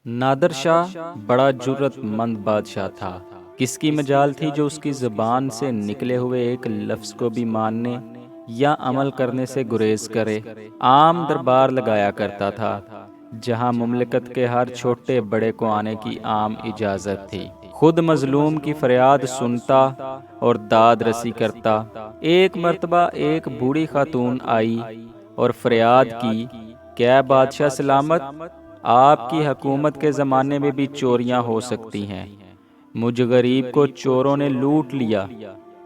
نادر شاہ بڑا جرت مند بادشاہ تھا۔ کس کی مجال تھی جو اس کی زبان سے نکلے ہوئے ایک لفظ کو بھی ماننے یا عمل کرنے سے گریز کرے۔ عام دربار لگایا کرتا تھا جہاں مملکت کے ہر چھوٹے بڑے کو آنے کی عام اجازت تھی۔ خود مظلوم کی فریاد سنتا اور داد رسی کرتا۔ ایک مرتبہ ایک بوڑھی خاتون آئی اور فریاد کی کہ اے بادشاہ سلامت، آپ کی حکومت کے زمانے میں بھی چوریاں ہو سکتی ہیں۔ مجھ غریب کو چوروں نے لوٹ لیا۔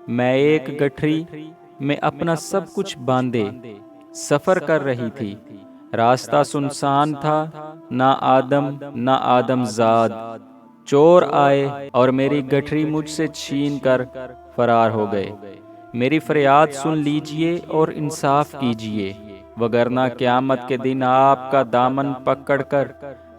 میں ایک گٹھری میں اپنا سب کچھ باندھے سفر کر رہی تھی۔ راستہ سنسان تھا، نہ آدم نہ آدم زاد۔ چور آئے اور میری گٹھری مجھ سے چھین کر فرار ہو گئے۔ میری فریاد سن لیجئے اور انصاف کیجئے، وگرنہ قیامت کے دن آپ کا دامن پکڑ کر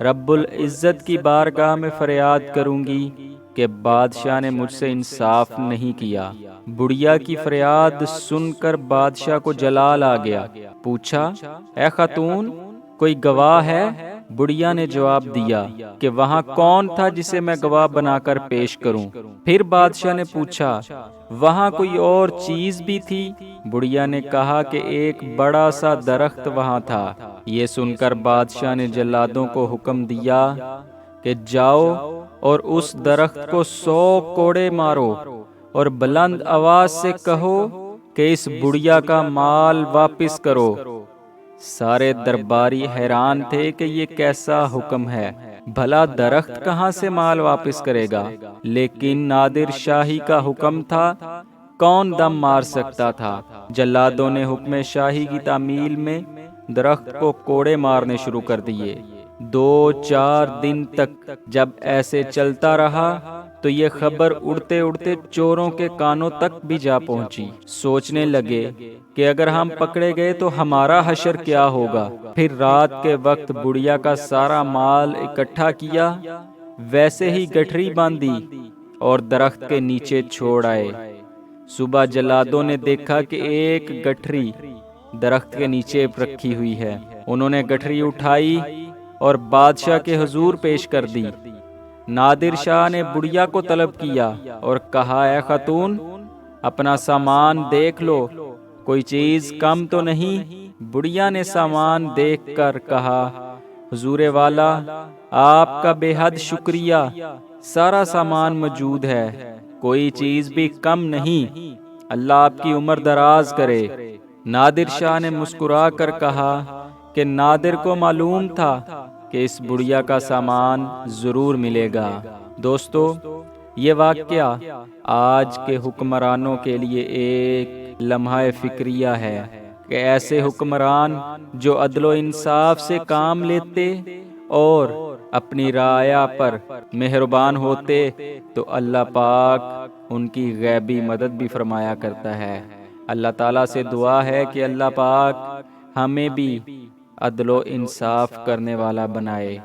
رب العزت کی بارگاہ میں فریاد کروں گی کہ بادشاہ نے مجھ سے انصاف نہیں کیا۔ بڑھیا کی فریاد سن کر بادشاہ کو جلال آ گیا۔ پوچھا، اے خاتون، کوئی گواہ ہے؟ بڑھیا نے جواب دیا کہ وہاں کون تھا جسے میں گواہ بنا کر پیش کروں؟ پھر بادشاہ نے پوچھا، وہاں کوئی اور چیز بھی تھی؟ بڑھیا نے کہا کہ ایک بڑا سا درخت وہاں تھا۔ یہ سن کر بادشاہ نے جلادوں کو حکم دیا کہ جاؤ اور اس درخت کو 100 کوڑے مارو اور بلند آواز سے کہو کہ اس بڑھیا کا مال واپس کرو۔ سارے درباری حیران تھے کہ یہ کیسا حکم ہے، بھلا درخت کہاں سے مال واپس کرے گا؟ لیکن نادر شاہی کا حکم تھا، کون دم مار سکتا تھا؟ جلادوں نے حکم شاہی کی تعمیل میں درخت کو کوڑے مارنے شروع کر دیے۔ 2-4 دن تک جب ایسے چلتا رہا تو یہ خبر اڑتے اڑتے چوروں کے کانوں تک بھی جا پہنچی۔ سوچنے لگے کہ اگر ہم پکڑے گئے تو ہمارا حشر کیا ہوگا۔ پھر رات کے وقت بڑھیا کا سارا مال اکٹھا کیا، ویسے ہی گٹھری باندھی اور درخت کے نیچے چھوڑ آئے۔ صبح جلادوں نے دیکھا کہ ایک گٹھری درخت کے نیچے رکھی ہوئی ہے۔ انہوں نے گٹھری اٹھائی اور بادشاہ کے حضور پیش کر دی۔ نادر شاہ نے بڑھیا کو طلب کیا اور کہا، اے خاتون، اپنا سامان دیکھ لو، کوئی چیز کم تو نہیں؟ بڑھیا نے سامان دیکھ کر کہا، حضور والا، آپ کا بے حد شکریہ، سارا سامان موجود ہے، کوئی چیز بھی کم نہیں، اللہ آپ کی عمر دراز کرے۔ نادر شاہ نے مسکرا کر کہا کہ نادر کو معلوم تھا کہ اس بڑھیا کا سامان ضرور ملے گا۔ دوستو، یہ واقعہ آج کے حکمرانوں کے لیے ایک لمحہ فکریہ ہے کہ ایسے حکمران جو عدل و انصاف سے کام لیتے اور اپنی رعایا پر مہربان ہوتے تو اللہ پاک ان کی غیبی مدد بھی فرمایا کرتا ہے۔ اللہ تعالیٰ سے دعا ہے کہ اللہ پاک ہمیں بھی عدل و انصاف کرنے والا بنائے۔